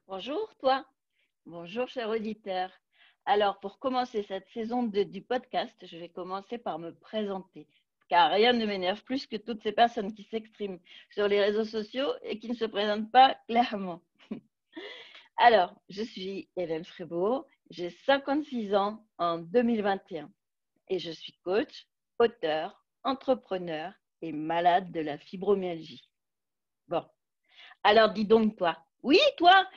Bonjour toi, bonjour cher auditeur. Alors pour commencer cette saison du podcast, je vais commencer par me présenter, car rien ne m'énerve plus que toutes ces personnes qui s'expriment sur les réseaux sociaux et qui ne se présentent pas clairement. Alors, je suis Hélène Frébourg, j'ai 56 ans en 2021 et je suis coach, auteur, entrepreneur et malade de la fibromyalgie. Bon, alors dis donc toi, oui toi,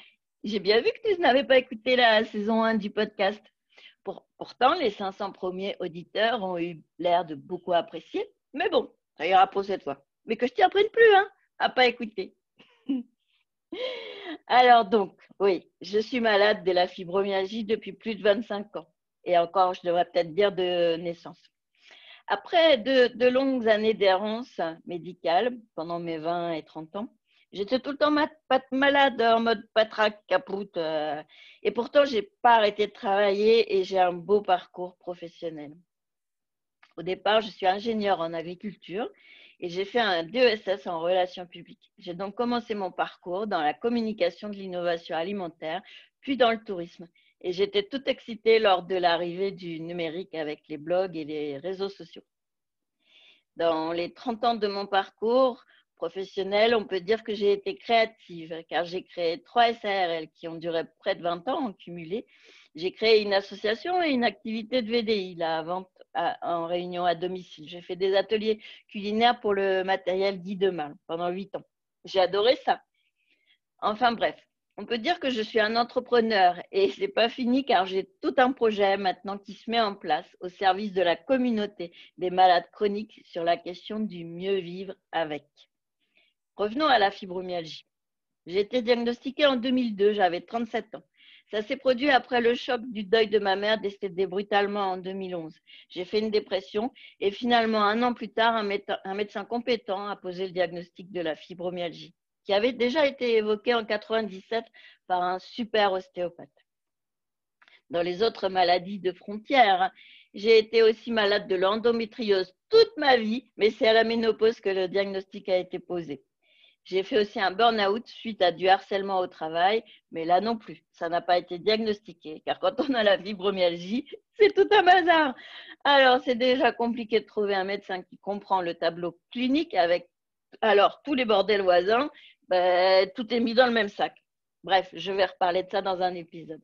j'ai bien vu que tu n'avais pas écouté la saison 1 du podcast. Pourtant, les 500 premiers auditeurs ont eu l'air de beaucoup apprécier. Mais bon, ça ira pour cette fois. Mais que je t'y apprenne plus, hein, à pas écouter. Alors donc, oui, je suis malade de la fibromyalgie depuis plus de 25 ans. Et encore, je devrais peut-être dire de naissance. Après de longues années d'errance médicale, pendant mes 20 et 30 ans, j'étais tout le temps malade en mode patraque, capoute. Et pourtant, je n'ai pas arrêté de travailler et j'ai un beau parcours professionnel. Au départ, je suis ingénieure en agriculture et j'ai fait un DESS en relations publiques. J'ai donc commencé mon parcours dans la communication de l'innovation alimentaire, puis dans le tourisme. Et j'étais toute excitée lors de l'arrivée du numérique avec les blogs et les réseaux sociaux. Dans les 30 ans de mon parcours professionnel, on peut dire que j'ai été créative, car j'ai créé 3 SARL qui ont duré près de 20 ans en cumulé. J'ai créé une association et une activité de VDI, la vente en réunion à domicile. J'ai fait des ateliers culinaires pour le matériel dit demain pendant 8 ans. J'ai adoré ça. Enfin bref, on peut dire que je suis un entrepreneur et ce n'est pas fini car j'ai tout un projet maintenant qui se met en place au service de la communauté des malades chroniques sur la question du mieux vivre avec. Revenons à la fibromyalgie. J'ai été diagnostiquée en 2002, j'avais 37 ans. Ça s'est produit après le choc du deuil de ma mère décédée brutalement en 2011. J'ai fait une dépression et finalement, un an plus tard, un médecin compétent a posé le diagnostic de la fibromyalgie, qui avait déjà été évoqué en 97 par un super ostéopathe. Dans les autres maladies de frontières, j'ai été aussi malade de l'endométriose toute ma vie, mais c'est à la ménopause que le diagnostic a été posé. J'ai fait aussi un burn-out suite à du harcèlement au travail, mais là non plus, ça n'a pas été diagnostiqué, car quand on a la fibromyalgie, c'est tout un bazar. Alors, c'est déjà compliqué de trouver un médecin qui comprend le tableau clinique avec alors tous les bordels voisins, tout est mis dans le même sac. Bref, je vais reparler de ça dans un épisode.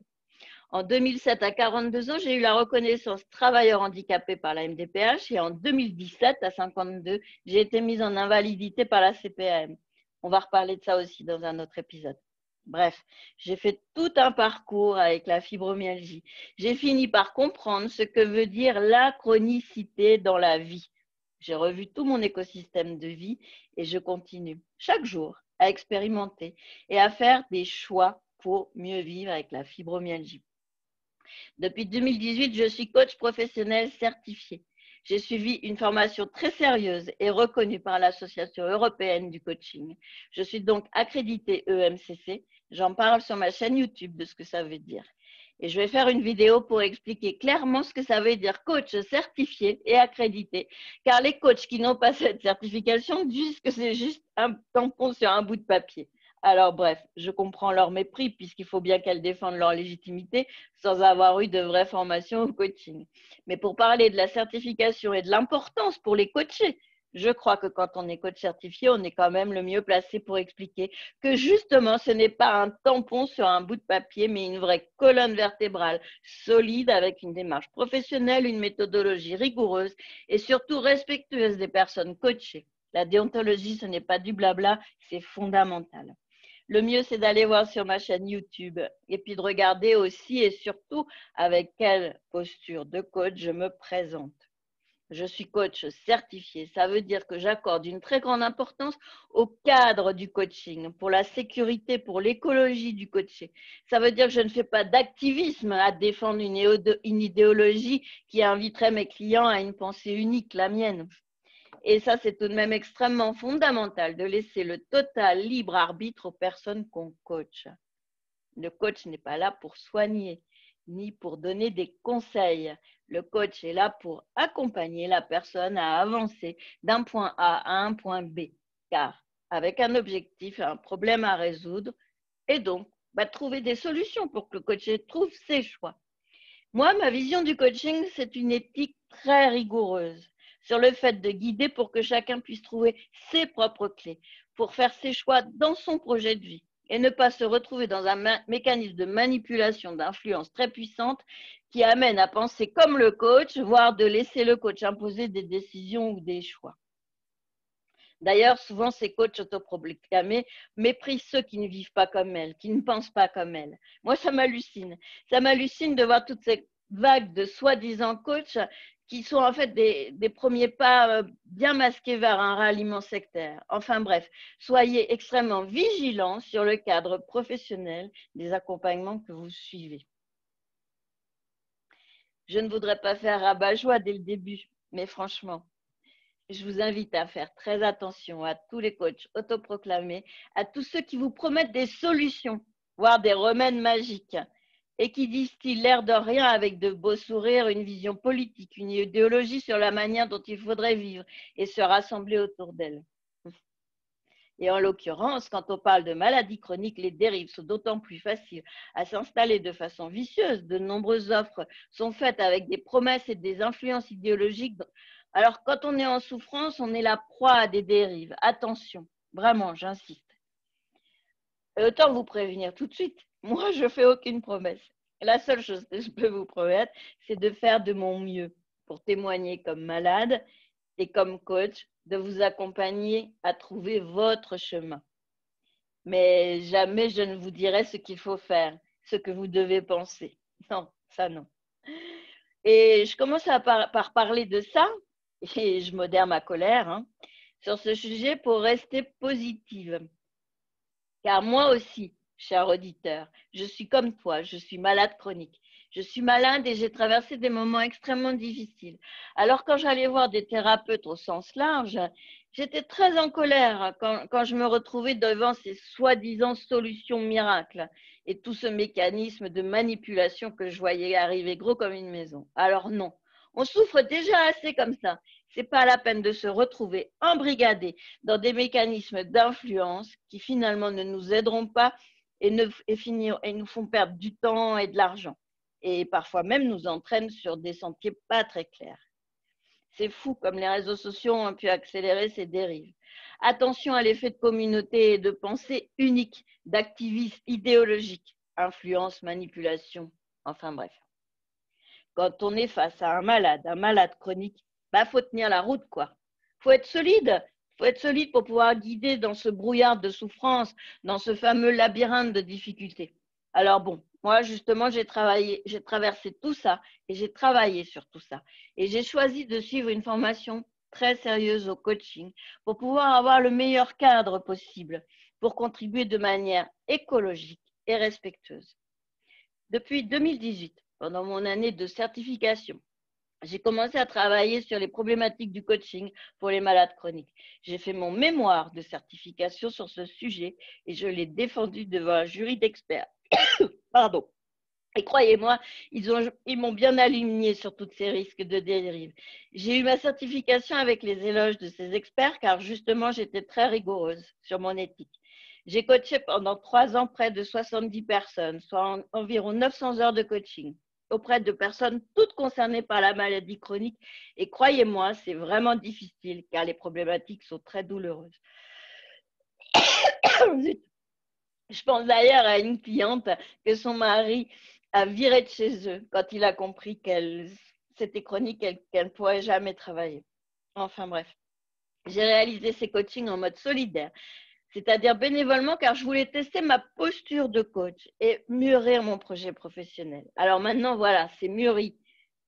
En 2007, à 42 ans, j'ai eu la reconnaissance travailleur handicapé par la MDPH et en 2017, à 52, j'ai été mise en invalidité par la CPAM. On va reparler de ça aussi dans un autre épisode. Bref, j'ai fait tout un parcours avec la fibromyalgie. J'ai fini par comprendre ce que veut dire la chronicité dans la vie. J'ai revu tout mon écosystème de vie et je continue chaque jour à expérimenter et à faire des choix pour mieux vivre avec la fibromyalgie. Depuis 2018, je suis coach professionnel certifié. J'ai suivi une formation très sérieuse et reconnue par l'Association européenne du coaching. Je suis donc accréditée EMCC. J'en parle sur ma chaîne YouTube de ce que ça veut dire. Et je vais faire une vidéo pour expliquer clairement ce que ça veut dire coach certifié et accrédité. Car les coachs qui n'ont pas cette certification disent que c'est juste un tampon sur un bout de papier. Alors bref, je comprends leur mépris puisqu'il faut bien qu'elles défendent leur légitimité sans avoir eu de vraie formation au coaching. Mais pour parler de la certification et de l'importance pour les coachés, je crois que quand on est coach certifié, on est quand même le mieux placé pour expliquer que justement, ce n'est pas un tampon sur un bout de papier, mais une vraie colonne vertébrale solide avec une démarche professionnelle, une méthodologie rigoureuse et surtout respectueuse des personnes coachées. La déontologie, ce n'est pas du blabla, c'est fondamental. Le mieux, c'est d'aller voir sur ma chaîne YouTube et puis de regarder aussi et surtout avec quelle posture de coach je me présente. Je suis coach certifié. Ça veut dire que j'accorde une très grande importance au cadre du coaching, pour la sécurité, pour l'écologie du coaché. Ça veut dire que je ne fais pas d'activisme à défendre une idéologie qui inviterait mes clients à une pensée unique, la mienne. Et ça, c'est tout de même extrêmement fondamental de laisser le total libre arbitre aux personnes qu'on coach. Le coach n'est pas là pour soigner, ni pour donner des conseils. Le coach est là pour accompagner la personne à avancer d'un point A à un point B, car avec un objectif, un problème à résoudre, et donc trouver des solutions pour que le coaché trouve ses choix. Moi, ma vision du coaching, c'est une éthique très rigoureuse sur le fait de guider pour que chacun puisse trouver ses propres clés, pour faire ses choix dans son projet de vie et ne pas se retrouver dans un mécanisme de manipulation, d'influence très puissante qui amène à penser comme le coach, voire de laisser le coach imposer des décisions ou des choix. D'ailleurs, souvent, ces coachs autoproclamés méprisent ceux qui ne vivent pas comme elle, qui ne pensent pas comme elle. Moi, ça m'hallucine. Ça m'hallucine de voir toutes ces vagues de soi-disant coachs qui sont en fait des premiers pas bien masqués vers un ralliement sectaire. Enfin bref, soyez extrêmement vigilants sur le cadre professionnel des accompagnements que vous suivez. Je ne voudrais pas faire rabat-joie dès le début, mais franchement, je vous invite à faire très attention à tous les coachs autoproclamés, à tous ceux qui vous promettent des solutions, voire des remèdes magiques, et qui distillent l'air de rien avec de beaux sourires, une vision politique, une idéologie sur la manière dont il faudrait vivre et se rassembler autour d'elle. Et en l'occurrence, quand on parle de maladies chroniques, les dérives sont d'autant plus faciles à s'installer de façon vicieuse. De nombreuses offres sont faites avec des promesses et des influences idéologiques. Alors, quand on est en souffrance, on est la proie à des dérives. Attention, vraiment, j'insiste. Et autant vous prévenir tout de suite, moi, je ne fais aucune promesse. La seule chose que je peux vous promettre, c'est de faire de mon mieux pour témoigner comme malade et comme coach, de vous accompagner à trouver votre chemin. Mais jamais je ne vous dirai ce qu'il faut faire, ce que vous devez penser. Non, ça non. Et je commence par parler de ça, et je modère ma colère sur ce sujet pour rester positive. Car moi aussi, cher auditeur, je suis comme toi, je suis malade chronique. Je suis malade et j'ai traversé des moments extrêmement difficiles. Alors quand j'allais voir des thérapeutes au sens large, j'étais très en colère quand je me retrouvais devant ces soi-disant solutions miracles et tout ce mécanisme de manipulation que je voyais arriver gros comme une maison. Alors non, on souffre déjà assez comme ça. C'est pas la peine de se retrouver embrigadé dans des mécanismes d'influence qui finalement ne nous aideront pas et nous font perdre du temps et de l'argent. Et parfois même nous entraînent sur des sentiers pas très clairs. C'est fou comme les réseaux sociaux ont pu accélérer ces dérives. Attention à l'effet de communauté et de pensée unique, d'activisme idéologique, influence, manipulation, enfin bref. Quand on est face à un malade chronique, faut tenir la route, quoi. Faut être solide. Faut être solide pour pouvoir guider dans ce brouillard de souffrance, dans ce fameux labyrinthe de difficultés. Alors bon, moi justement, j'ai traversé tout ça et j'ai travaillé sur tout ça. Et j'ai choisi de suivre une formation très sérieuse au coaching pour pouvoir avoir le meilleur cadre possible, pour contribuer de manière écologique et respectueuse. Depuis 2018, pendant mon année de certification, j'ai commencé à travailler sur les problématiques du coaching pour les malades chroniques. J'ai fait mon mémoire de certification sur ce sujet et je l'ai défendu devant un jury d'experts. Pardon. Et croyez-moi, ils m'ont bien aligné sur tous ces risques de dérive. J'ai eu ma certification avec les éloges de ces experts car justement, j'étais très rigoureuse sur mon éthique. J'ai coaché pendant 3 ans près de 70 personnes, soit environ 900 heures de coaching auprès de personnes toutes concernées par la maladie chronique. Et croyez-moi, c'est vraiment difficile car les problématiques sont très douloureuses. Je pense d'ailleurs à une cliente que son mari a viré de chez eux quand il a compris qu'elle c'était chronique et qu'elle ne pourrait jamais travailler. Enfin bref, j'ai réalisé ces coachings en mode solidaire, c'est-à-dire bénévolement car je voulais tester ma posture de coach et mûrir mon projet professionnel. Alors maintenant, voilà, c'est mûri.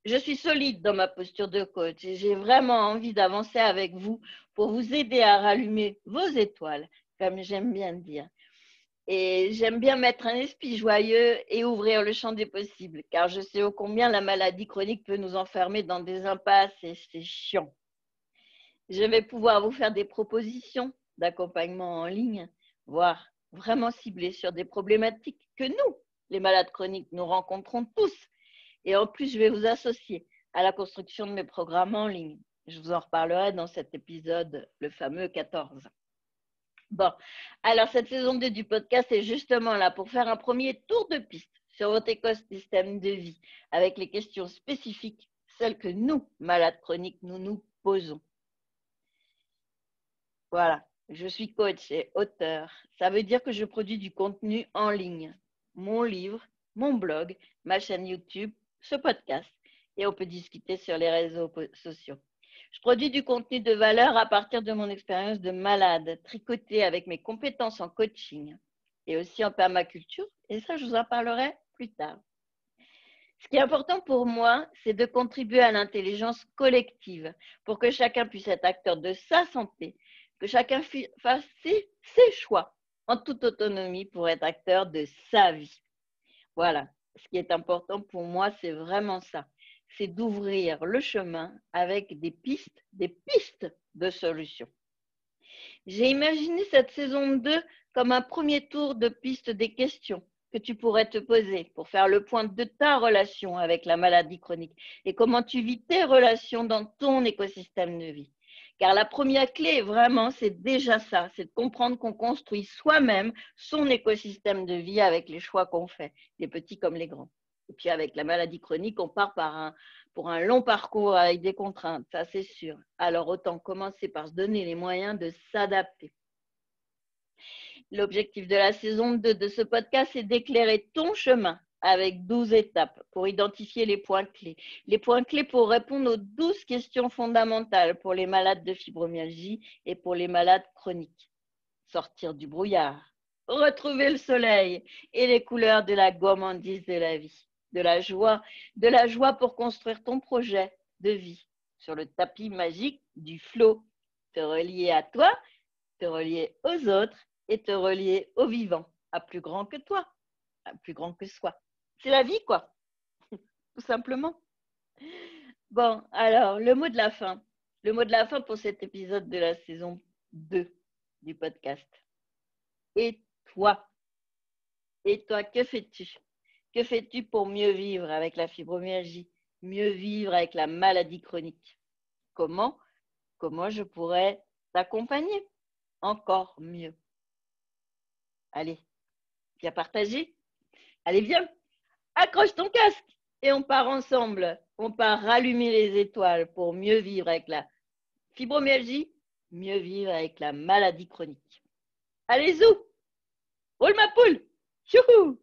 Je suis solide dans ma posture de coach et j'ai vraiment envie d'avancer avec vous pour vous aider à rallumer vos étoiles, comme j'aime bien le dire. Et j'aime bien mettre un esprit joyeux et ouvrir le champ des possibles, car je sais ô combien la maladie chronique peut nous enfermer dans des impasses et c'est chiant. Je vais pouvoir vous faire des propositions d'accompagnement en ligne, voire vraiment ciblées sur des problématiques que nous, les malades chroniques, nous rencontrons tous. Et en plus, je vais vous associer à la construction de mes programmes en ligne. Je vous en reparlerai dans cet épisode, le fameux 14. Bon, alors cette saison 2 du podcast est justement là pour faire un premier tour de piste sur votre écosystème de vie avec les questions spécifiques, celles que nous, malades chroniques, nous nous posons. Voilà, je suis coach et auteur. Ça veut dire que je produis du contenu en ligne. Mon livre, mon blog, ma chaîne YouTube, ce podcast. Et on peut discuter sur les réseaux sociaux. Je produis du contenu de valeur à partir de mon expérience de malade, tricotée avec mes compétences en coaching et aussi en permaculture. Et ça, je vous en parlerai plus tard. Ce qui est important pour moi, c'est de contribuer à l'intelligence collective pour que chacun puisse être acteur de sa santé, que chacun fasse ses choix en toute autonomie pour être acteur de sa vie. Voilà, ce qui est important pour moi, c'est vraiment ça. C'est d'ouvrir le chemin avec des pistes de solutions. J'ai imaginé cette saison 2 comme un premier tour de piste des questions que tu pourrais te poser pour faire le point de ta relation avec la maladie chronique et comment tu vis tes relations dans ton écosystème de vie. Car la première clé, vraiment, c'est déjà ça, c'est de comprendre qu'on construit soi-même son écosystème de vie avec les choix qu'on fait, les petits comme les grands. Et puis avec la maladie chronique, on part pour un long parcours avec des contraintes, ça c'est sûr. Alors autant commencer par se donner les moyens de s'adapter. L'objectif de la saison 2 de ce podcast, c'est d'éclairer ton chemin avec 12 étapes pour identifier les points clés. Les points clés pour répondre aux 12 questions fondamentales pour les malades de fibromyalgie et pour les malades chroniques. Sortir du brouillard, retrouver le soleil et les couleurs de la gourmandise de la vie. De la joie pour construire ton projet de vie sur le tapis magique du flow. Te relier à toi, te relier aux autres et te relier au vivant, à plus grand que toi, à plus grand que soi. C'est la vie, quoi, tout simplement. Bon, alors, le mot de la fin. Le mot de la fin pour cet épisode de la saison 2 du podcast. Et toi? Et toi, que fais-tu? Que fais-tu pour mieux vivre avec la fibromyalgie, mieux vivre avec la maladie chronique? Comment je pourrais t'accompagner encore mieux? Allez, viens partager. Allez, viens, accroche ton casque et on part ensemble. On part rallumer les étoiles pour mieux vivre avec la fibromyalgie, mieux vivre avec la maladie chronique. Allez, zou, roule ma poule. Chouhou.